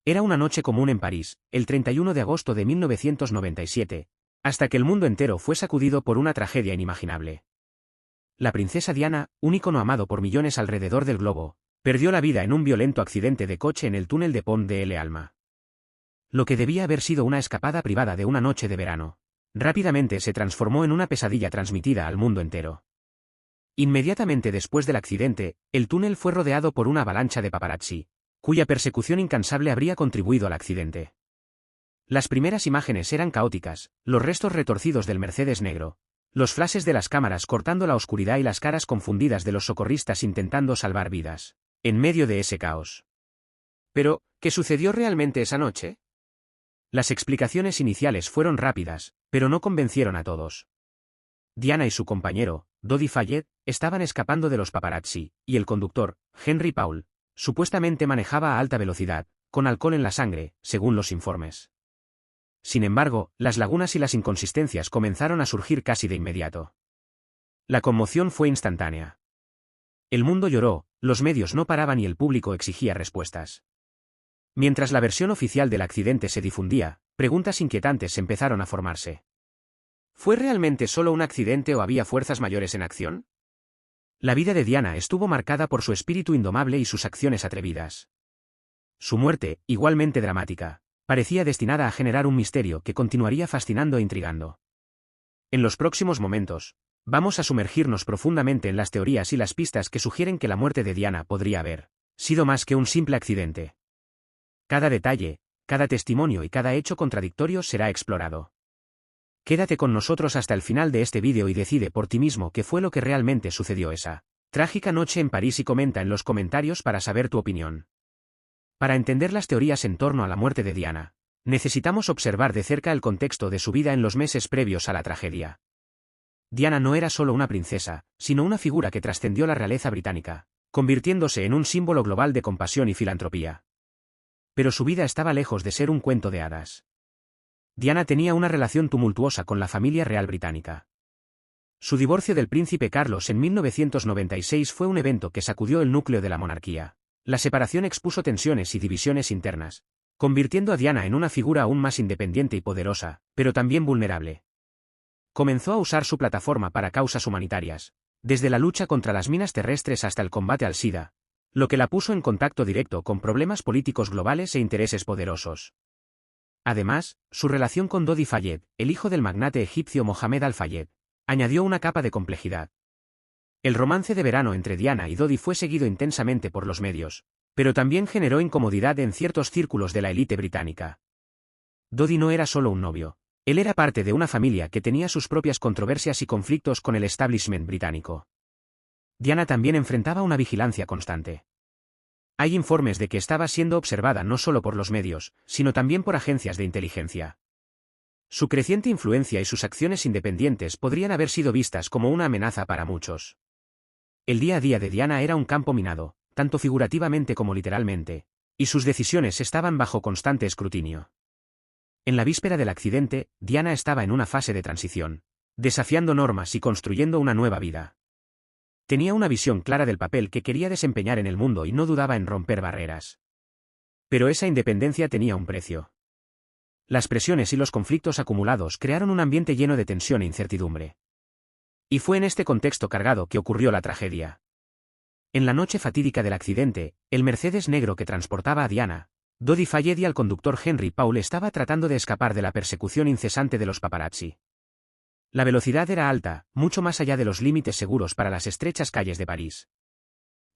Era una noche común en París, el 31 de agosto de 1997, hasta que el mundo entero fue sacudido por una tragedia inimaginable. La princesa Diana, un ícono amado por millones alrededor del globo, perdió la vida en un violento accidente de coche en el túnel de Pont de l'Alma. Lo que debía haber sido una escapada privada de una noche de verano, rápidamente se transformó en una pesadilla transmitida al mundo entero. Inmediatamente después del accidente, el túnel fue rodeado por una avalancha de paparazzi, cuya persecución incansable habría contribuido al accidente. Las primeras imágenes eran caóticas, los restos retorcidos del Mercedes negro, los flashes de las cámaras cortando la oscuridad y las caras confundidas de los socorristas intentando salvar vidas, en medio de ese caos. Pero, ¿qué sucedió realmente esa noche? Las explicaciones iniciales fueron rápidas, pero no convencieron a todos. Diana y su compañero, Dodi Fayed, estaban escapando de los paparazzi, y el conductor, Henry Paul, supuestamente manejaba a alta velocidad, con alcohol en la sangre, según los informes. Sin embargo, las lagunas y las inconsistencias comenzaron a surgir casi de inmediato. La conmoción fue instantánea. El mundo lloró, los medios no paraban y el público exigía respuestas. Mientras la versión oficial del accidente se difundía, preguntas inquietantes empezaron a formarse. ¿Fue realmente solo un accidente o había fuerzas mayores en acción? La vida de Diana estuvo marcada por su espíritu indomable y sus acciones atrevidas. Su muerte, igualmente dramática, parecía destinada a generar un misterio que continuaría fascinando e intrigando. En los próximos momentos, vamos a sumergirnos profundamente en las teorías y las pistas que sugieren que la muerte de Diana podría haber sido más que un simple accidente. Cada detalle, cada testimonio y cada hecho contradictorio será explorado. Quédate con nosotros hasta el final de este vídeo y decide por ti mismo qué fue lo que realmente sucedió esa trágica noche en París y comenta en los comentarios para saber tu opinión. Para entender las teorías en torno a la muerte de Diana, necesitamos observar de cerca el contexto de su vida en los meses previos a la tragedia. Diana no era solo una princesa, sino una figura que trascendió la realeza británica, convirtiéndose en un símbolo global de compasión y filantropía. Pero su vida estaba lejos de ser un cuento de hadas. Diana tenía una relación tumultuosa con la familia real británica. Su divorcio del príncipe Carlos en 1996 fue un evento que sacudió el núcleo de la monarquía. La separación expuso tensiones y divisiones internas, convirtiendo a Diana en una figura aún más independiente y poderosa, pero también vulnerable. Comenzó a usar su plataforma para causas humanitarias, desde la lucha contra las minas terrestres hasta el combate al SIDA, lo que la puso en contacto directo con problemas políticos globales e intereses poderosos. Además, su relación con Dodi Fayed, el hijo del magnate egipcio Mohamed Al-Fayed, añadió una capa de complejidad. El romance de verano entre Diana y Dodi fue seguido intensamente por los medios, pero también generó incomodidad en ciertos círculos de la élite británica. Dodi no era solo un novio, él era parte de una familia que tenía sus propias controversias y conflictos con el establishment británico. Diana también enfrentaba una vigilancia constante. Hay informes de que estaba siendo observada no solo por los medios, sino también por agencias de inteligencia. Su creciente influencia y sus acciones independientes podrían haber sido vistas como una amenaza para muchos. El día a día de Diana era un campo minado, tanto figurativamente como literalmente, y sus decisiones estaban bajo constante escrutinio. En la víspera del accidente, Diana estaba en una fase de transición, desafiando normas y construyendo una nueva vida. Tenía una visión clara del papel que quería desempeñar en el mundo y no dudaba en romper barreras. Pero esa independencia tenía un precio. Las presiones y los conflictos acumulados crearon un ambiente lleno de tensión e incertidumbre. Y fue en este contexto cargado que ocurrió la tragedia. En la noche fatídica del accidente, el Mercedes negro que transportaba a Diana, Dodi Fayed y al conductor Henry Paul estaba tratando de escapar de la persecución incesante de los paparazzi. La velocidad era alta, mucho más allá de los límites seguros para las estrechas calles de París.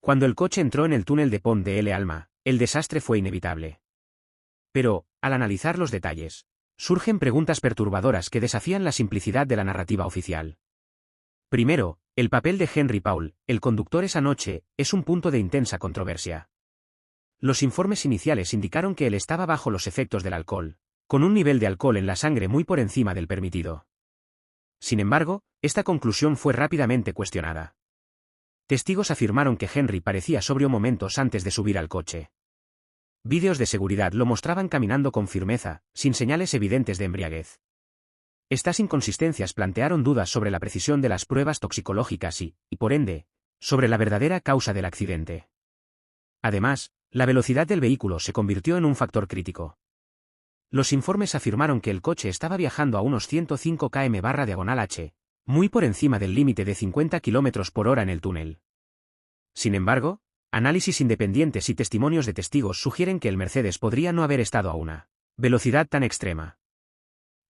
Cuando el coche entró en el túnel de Pont de l'Alma, el desastre fue inevitable. Pero, al analizar los detalles, surgen preguntas perturbadoras que desafían la simplicidad de la narrativa oficial. Primero, el papel de Henry Paul, el conductor esa noche, es un punto de intensa controversia. Los informes iniciales indicaron que él estaba bajo los efectos del alcohol, con un nivel de alcohol en la sangre muy por encima del permitido. Sin embargo, esta conclusión fue rápidamente cuestionada. Testigos afirmaron que Henry parecía sobrio momentos antes de subir al coche. Vídeos de seguridad lo mostraban caminando con firmeza, sin señales evidentes de embriaguez. Estas inconsistencias plantearon dudas sobre la precisión de las pruebas toxicológicas y, por ende, sobre la verdadera causa del accidente. Además, La velocidad del vehículo se convirtió en un factor crítico. Los informes afirmaron que el coche estaba viajando a unos 105 km/h, muy por encima del límite de 50 km/h en el túnel. Sin embargo, análisis independientes y testimonios de testigos sugieren que el Mercedes podría no haber estado a una velocidad tan extrema.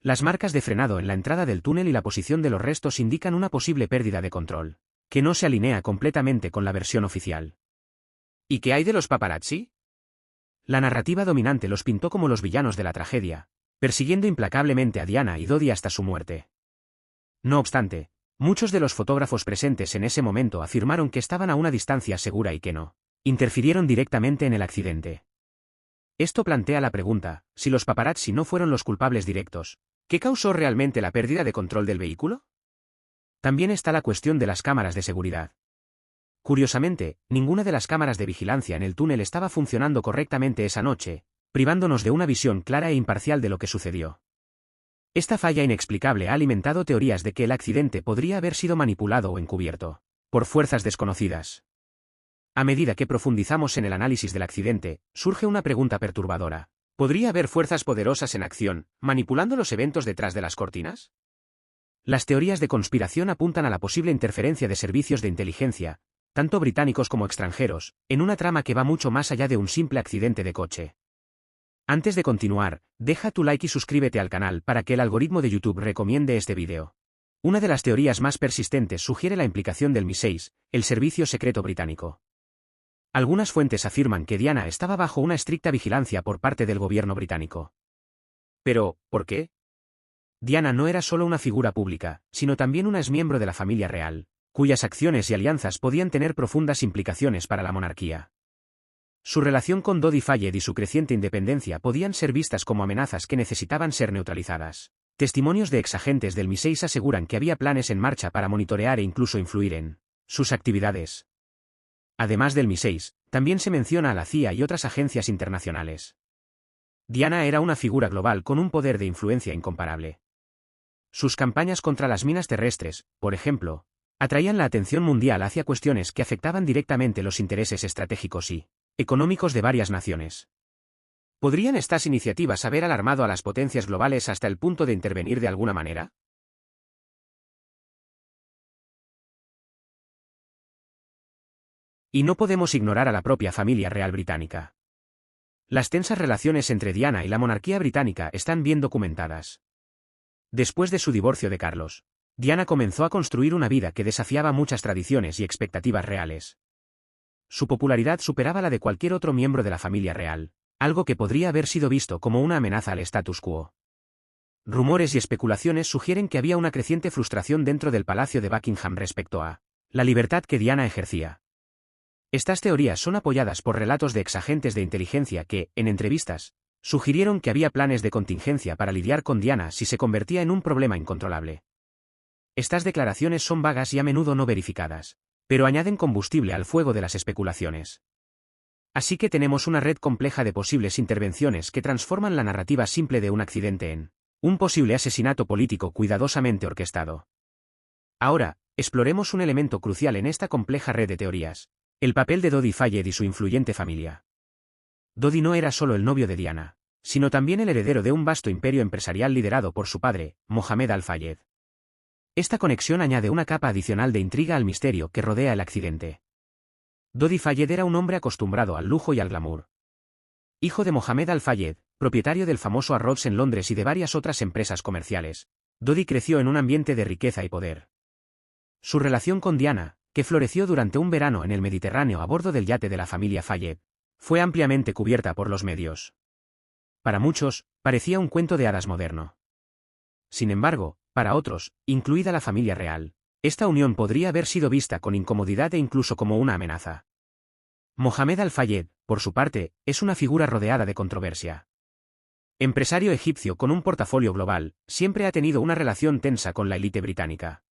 Las marcas de frenado en la entrada del túnel y la posición de los restos indican una posible pérdida de control, que no se alinea completamente con la versión oficial. ¿Y qué hay de los paparazzi? La narrativa dominante los pintó como los villanos de la tragedia, persiguiendo implacablemente a Diana y Dodi hasta su muerte. No obstante, muchos de los fotógrafos presentes en ese momento afirmaron que estaban a una distancia segura y que no interfirieron directamente en el accidente. Esto plantea la pregunta, si los paparazzi no fueron los culpables directos, ¿qué causó realmente la pérdida de control del vehículo? También está la cuestión de las cámaras de seguridad. Curiosamente, ninguna de las cámaras de vigilancia en el túnel estaba funcionando correctamente esa noche, privándonos de una visión clara e imparcial de lo que sucedió. Esta falla inexplicable ha alimentado teorías de que el accidente podría haber sido manipulado o encubierto por fuerzas desconocidas. A medida que profundizamos en el análisis del accidente, surge una pregunta perturbadora. ¿Podría haber fuerzas poderosas en acción, manipulando los eventos detrás de las cortinas? Las teorías de conspiración apuntan a la posible interferencia de servicios de inteligencia, tanto británicos como extranjeros, en una trama que va mucho más allá de un simple accidente de coche. Antes de continuar, deja tu like y suscríbete al canal para que el algoritmo de YouTube recomiende este vídeo. Una de las teorías más persistentes sugiere la implicación del MI6, el servicio secreto británico. Algunas fuentes afirman que Diana estaba bajo una estricta vigilancia por parte del gobierno británico. Pero, ¿por qué? Diana no era solo una figura pública, sino también una exmiembro de la familia real, cuyas acciones y alianzas podían tener profundas implicaciones para la monarquía. Su relación con Dodi Fayed y su creciente independencia podían ser vistas como amenazas que necesitaban ser neutralizadas. Testimonios de exagentes del MI6 aseguran que había planes en marcha para monitorear e incluso influir en sus actividades. Además del MI6, también se menciona a la CIA y otras agencias internacionales. Diana era una figura global con un poder de influencia incomparable. Sus campañas contra las minas terrestres, por ejemplo, atraían la atención mundial hacia cuestiones que afectaban directamente los intereses estratégicos y económicos de varias naciones. ¿Podrían estas iniciativas haber alarmado a las potencias globales hasta el punto de intervenir de alguna manera? Y no podemos ignorar a la propia familia real británica. Las tensas relaciones entre Diana y la monarquía británica están bien documentadas. Después de su divorcio de Carlos, Diana comenzó a construir una vida que desafiaba muchas tradiciones y expectativas reales. Su popularidad superaba la de cualquier otro miembro de la familia real, algo que podría haber sido visto como una amenaza al status quo. Rumores y especulaciones sugieren que había una creciente frustración dentro del Palacio de Buckingham respecto a la libertad que Diana ejercía. Estas teorías son apoyadas por relatos de exagentes de inteligencia que, en entrevistas, sugirieron que había planes de contingencia para lidiar con Diana si se convertía en un problema incontrolable. Estas declaraciones son vagas y a menudo no verificadas, pero añaden combustible al fuego de las especulaciones. Así que tenemos una red compleja de posibles intervenciones que transforman la narrativa simple de un accidente en un posible asesinato político cuidadosamente orquestado. Ahora, exploremos un elemento crucial en esta compleja red de teorías: el papel de Dodi Fayed y su influyente familia. Dodi no era solo el novio de Diana, sino también el heredero de un vasto imperio empresarial liderado por su padre, Mohammed Al-Fayed. Esta conexión añade una capa adicional de intriga al misterio que rodea el accidente. Dodi Fayed era un hombre acostumbrado al lujo y al glamour. Hijo de Mohammed Al-Fayed, propietario del famoso Harrods en Londres y de varias otras empresas comerciales, Dodi creció en un ambiente de riqueza y poder. Su relación con Diana, que floreció durante un verano en el Mediterráneo a bordo del yate de la familia Fayed, fue ampliamente cubierta por los medios. Para muchos, parecía un cuento de hadas moderno. Sin embargo, para otros, incluida la familia real, esta unión podría haber sido vista con incomodidad e incluso como una amenaza. Mohammed Al-Fayed, por su parte, es una figura rodeada de controversia. Empresario egipcio con un portafolio global, siempre ha tenido una relación tensa con la élite británica.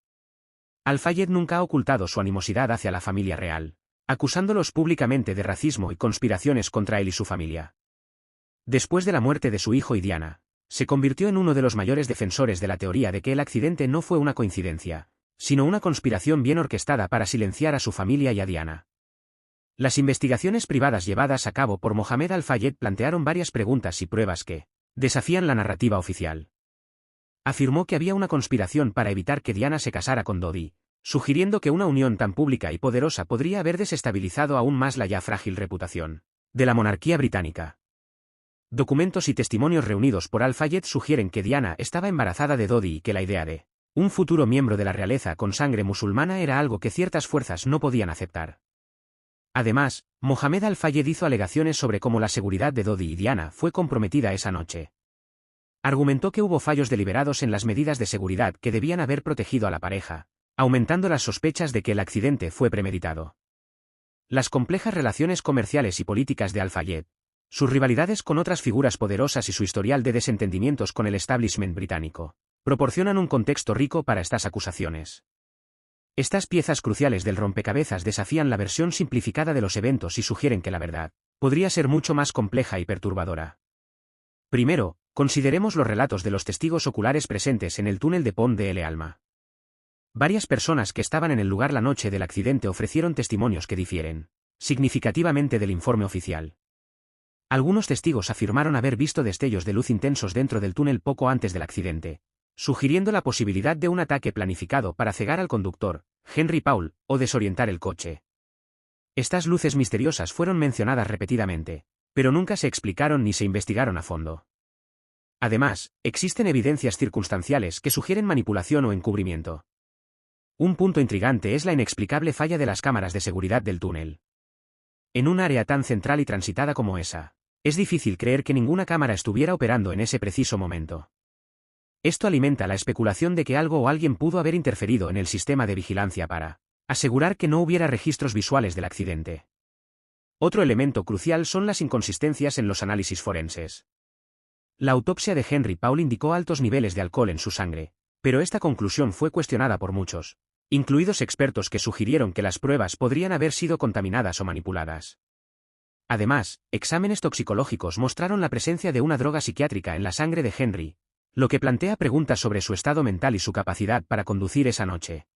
Al-Fayed nunca ha ocultado su animosidad hacia la familia real, acusándolos públicamente de racismo y conspiraciones contra él y su familia. Después de la muerte de su hijo y Diana, se convirtió en uno de los mayores defensores de la teoría de que el accidente no fue una coincidencia, sino una conspiración bien orquestada para silenciar a su familia y a Diana. Las investigaciones privadas llevadas a cabo por Mohamed Al-Fayed plantearon varias preguntas y pruebas que desafían la narrativa oficial. Afirmó que había una conspiración para evitar que Diana se casara con Dodi, sugiriendo que una unión tan pública y poderosa podría haber desestabilizado aún más la ya frágil reputación de la monarquía británica. Documentos y testimonios reunidos por Al-Fayed sugieren que Diana estaba embarazada de Dodi y que la idea de un futuro miembro de la realeza con sangre musulmana era algo que ciertas fuerzas no podían aceptar. Además, Mohamed Al-Fayed hizo alegaciones sobre cómo la seguridad de Dodi y Diana fue comprometida esa noche. Argumentó que hubo fallos deliberados en las medidas de seguridad que debían haber protegido a la pareja, aumentando las sospechas de que el accidente fue premeditado. Las complejas relaciones comerciales y políticas de Al-Fayed, sus rivalidades con otras figuras poderosas y su historial de desentendimientos con el establishment británico, proporcionan un contexto rico para estas acusaciones. Estas piezas cruciales del rompecabezas desafían la versión simplificada de los eventos y sugieren que la verdad podría ser mucho más compleja y perturbadora. Primero, consideremos los relatos de los testigos oculares presentes en el túnel de Pont de El Alma. Varias personas que estaban en el lugar la noche del accidente ofrecieron testimonios que difieren significativamente del informe oficial. Algunos testigos afirmaron haber visto destellos de luz intensos dentro del túnel poco antes del accidente, sugiriendo la posibilidad de un ataque planificado para cegar al conductor, Henry Paul, o desorientar el coche. Estas luces misteriosas fueron mencionadas repetidamente, pero nunca se explicaron ni se investigaron a fondo. Además, existen evidencias circunstanciales que sugieren manipulación o encubrimiento. Un punto intrigante es la inexplicable falla de las cámaras de seguridad del túnel. En un área tan central y transitada como esa, es difícil creer que ninguna cámara estuviera operando en ese preciso momento. Esto alimenta la especulación de que algo o alguien pudo haber interferido en el sistema de vigilancia para asegurar que no hubiera registros visuales del accidente. Otro elemento crucial son las inconsistencias en los análisis forenses. La autopsia de Henry Paul indicó altos niveles de alcohol en su sangre, pero esta conclusión fue cuestionada por muchos, incluidos expertos que sugirieron que las pruebas podrían haber sido contaminadas o manipuladas. Además, exámenes toxicológicos mostraron la presencia de una droga psiquiátrica en la sangre de Henry, lo que plantea preguntas sobre su estado mental y su capacidad para conducir esa noche.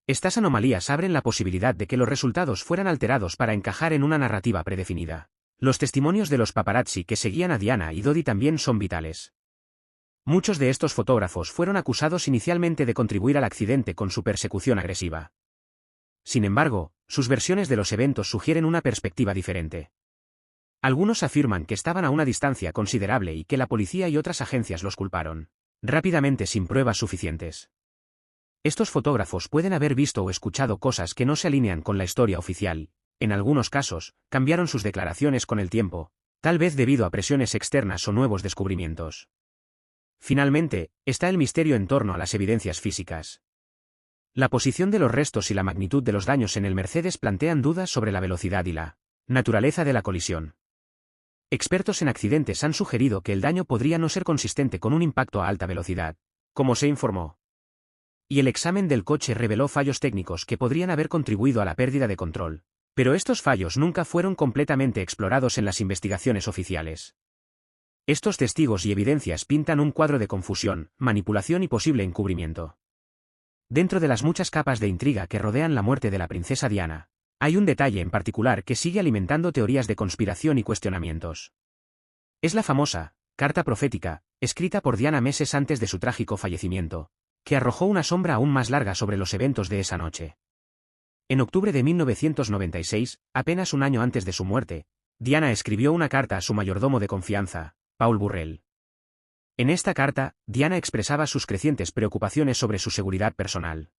Estas anomalías abren la posibilidad de que los resultados fueran alterados para encajar en una narrativa predefinida. Los testimonios de los paparazzi que seguían a Diana y Dodi también son vitales. Muchos de estos fotógrafos fueron acusados inicialmente de contribuir al accidente con su persecución agresiva. Sin embargo, sus versiones de los eventos sugieren una perspectiva diferente. Algunos afirman que estaban a una distancia considerable y que la policía y otras agencias los culparon rápidamente sin pruebas suficientes. Estos fotógrafos pueden haber visto o escuchado cosas que no se alinean con la historia oficial. En algunos casos, cambiaron sus declaraciones con el tiempo, tal vez debido a presiones externas o nuevos descubrimientos. Finalmente, está el misterio en torno a las evidencias físicas. La posición de los restos y la magnitud de los daños en el Mercedes plantean dudas sobre la velocidad y la naturaleza de la colisión. Expertos en accidentes han sugerido que el daño podría no ser consistente con un impacto a alta velocidad, como se informó. Y el examen del coche reveló fallos técnicos que podrían haber contribuido a la pérdida de control, pero estos fallos nunca fueron completamente explorados en las investigaciones oficiales. Estos testigos y evidencias pintan un cuadro de confusión, manipulación y posible encubrimiento. Dentro de las muchas capas de intriga que rodean la muerte de la princesa Diana, hay un detalle en particular que sigue alimentando teorías de conspiración y cuestionamientos. Es la famosa carta profética, escrita por Diana meses antes de su trágico fallecimiento, que arrojó una sombra aún más larga sobre los eventos de esa noche. En octubre de 1996, apenas un año antes de su muerte, Diana escribió una carta a su mayordomo de confianza, Paul Burrell. En esta carta, Diana expresaba sus crecientes preocupaciones sobre su seguridad personal.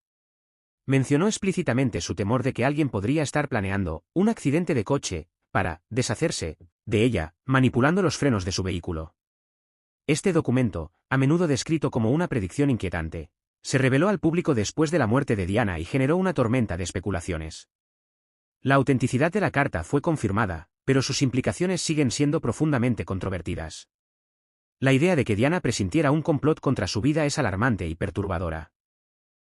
Mencionó explícitamente su temor de que alguien podría estar planeando un accidente de coche para deshacerse de ella, manipulando los frenos de su vehículo. Este documento, a menudo descrito como una predicción inquietante, se reveló al público después de la muerte de Diana y generó una tormenta de especulaciones. La autenticidad de la carta fue confirmada, pero sus implicaciones siguen siendo profundamente controvertidas. La idea de que Diana presintiera un complot contra su vida es alarmante y perturbadora.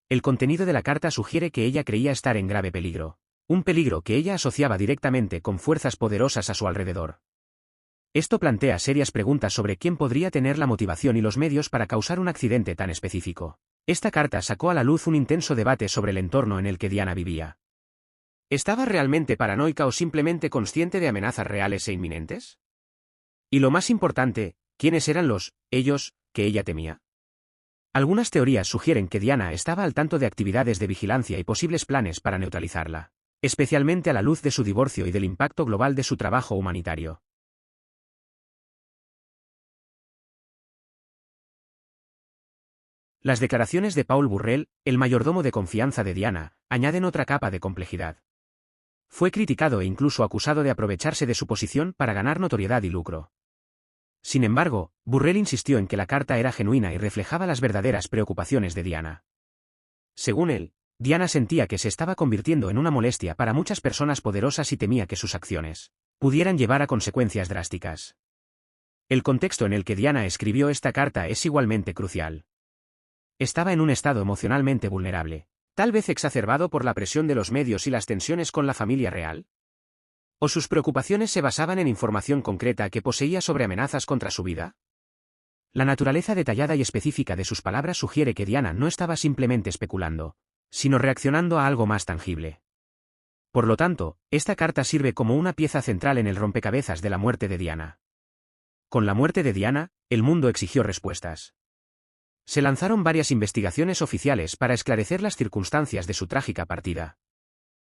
El contenido de la carta sugiere que ella creía estar en grave peligro, un peligro que ella asociaba directamente con fuerzas poderosas a su alrededor. Esto plantea serias preguntas sobre quién podría tener la motivación y los medios para causar un accidente tan específico. Esta carta sacó a la luz un intenso debate sobre el entorno en el que Diana vivía. ¿Estaba realmente paranoica o simplemente consciente de amenazas reales e inminentes? Y lo más importante, ¿quiénes eran ellos que ella temía? Algunas teorías sugieren que Diana estaba al tanto de actividades de vigilancia y posibles planes para neutralizarla, especialmente a la luz de su divorcio y del impacto global de su trabajo humanitario. Las declaraciones de Paul Burrell, el mayordomo de confianza de Diana, añaden otra capa de complejidad. Fue criticado e incluso acusado de aprovecharse de su posición para ganar notoriedad y lucro. Sin embargo, Burrell insistió en que la carta era genuina y reflejaba las verdaderas preocupaciones de Diana. Según él, Diana sentía que se estaba convirtiendo en una molestia para muchas personas poderosas y temía que sus acciones pudieran llevar a consecuencias drásticas. El contexto en el que Diana escribió esta carta es igualmente crucial. Estaba en un estado emocionalmente vulnerable, tal vez exacerbado por la presión de los medios y las tensiones con la familia real. ¿O sus preocupaciones se basaban en información concreta que poseía sobre amenazas contra su vida? La naturaleza detallada y específica de sus palabras sugiere que Diana no estaba simplemente especulando, sino reaccionando a algo más tangible. Por lo tanto, esta carta sirve como una pieza central en el rompecabezas de la muerte de Diana. Con la muerte de Diana, el mundo exigió respuestas. Se lanzaron varias investigaciones oficiales para esclarecer las circunstancias de su trágica partida.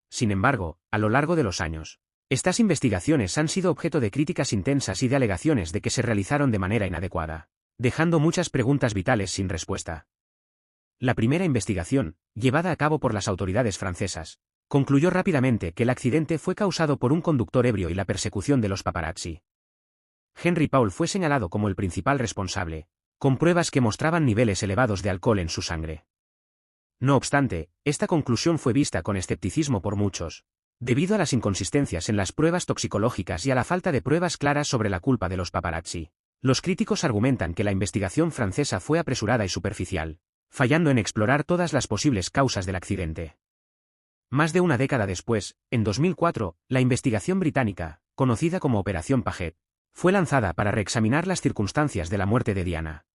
Sin embargo, a lo largo de los años, estas investigaciones han sido objeto de críticas intensas y de alegaciones de que se realizaron de manera inadecuada, dejando muchas preguntas vitales sin respuesta. La primera investigación, llevada a cabo por las autoridades francesas, concluyó rápidamente que el accidente fue causado por un conductor ebrio y la persecución de los paparazzi. Henry Paul fue señalado como el principal responsable, con pruebas que mostraban niveles elevados de alcohol en su sangre. No obstante, esta conclusión fue vista con escepticismo por muchos, debido a las inconsistencias en las pruebas toxicológicas y a la falta de pruebas claras sobre la culpa de los paparazzi. Los críticos argumentan que la investigación francesa fue apresurada y superficial, fallando en explorar todas las posibles causas del accidente. Más de una década después, en 2004, la investigación británica, conocida como Operación Paget, fue lanzada para reexaminar las circunstancias de la muerte de Diana.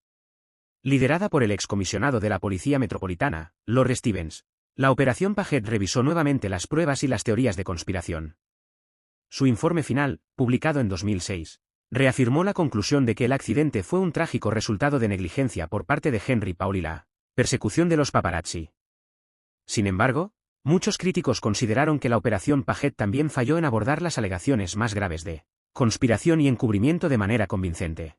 Liderada por el excomisionado de la Policía Metropolitana, Lord Stevens, la Operación Paget revisó nuevamente las pruebas y las teorías de conspiración. Su informe final, publicado en 2006, reafirmó la conclusión de que el accidente fue un trágico resultado de negligencia por parte de Henry Paul y la persecución de los paparazzi. Sin embargo, muchos críticos consideraron que la Operación Paget también falló en abordar las alegaciones más graves de conspiración y encubrimiento de manera convincente.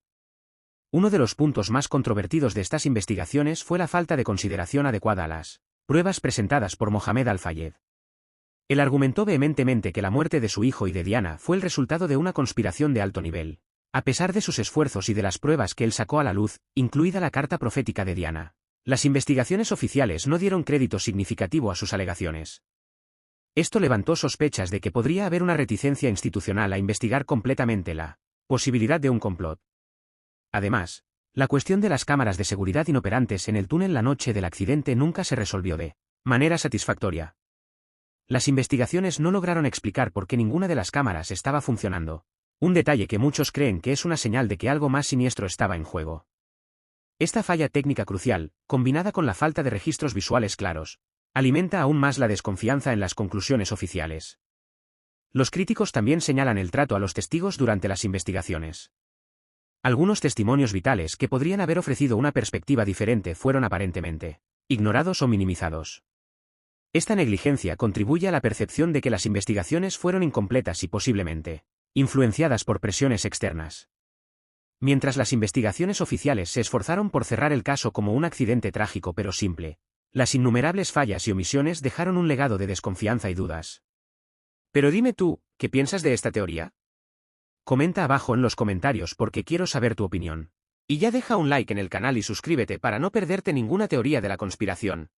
Uno de los puntos más controvertidos de estas investigaciones fue la falta de consideración adecuada a las pruebas presentadas por Mohamed Al-Fayed. Él argumentó vehementemente que la muerte de su hijo y de Diana fue el resultado de una conspiración de alto nivel, a pesar de sus esfuerzos y de las pruebas que él sacó a la luz, incluida la carta profética de Diana. Las investigaciones oficiales no dieron crédito significativo a sus alegaciones. Esto levantó sospechas de que podría haber una reticencia institucional a investigar completamente la posibilidad de un complot. Además, la cuestión de las cámaras de seguridad inoperantes en el túnel la noche del accidente nunca se resolvió de manera satisfactoria. Las investigaciones no lograron explicar por qué ninguna de las cámaras estaba funcionando, un detalle que muchos creen que es una señal de que algo más siniestro estaba en juego. Esta falla técnica crucial, combinada con la falta de registros visuales claros, alimenta aún más la desconfianza en las conclusiones oficiales. Los críticos también señalan el trato a los testigos durante las investigaciones. Algunos testimonios vitales que podrían haber ofrecido una perspectiva diferente fueron aparentemente ignorados o minimizados. Esta negligencia contribuye a la percepción de que las investigaciones fueron incompletas y posiblemente influenciadas por presiones externas. Mientras las investigaciones oficiales se esforzaron por cerrar el caso como un accidente trágico pero simple, las innumerables fallas y omisiones dejaron un legado de desconfianza y dudas. Pero dime tú, ¿qué piensas de esta teoría? Comenta abajo en los comentarios porque quiero saber tu opinión. Y ya deja un like en el canal y suscríbete para no perderte ninguna teoría de la conspiración.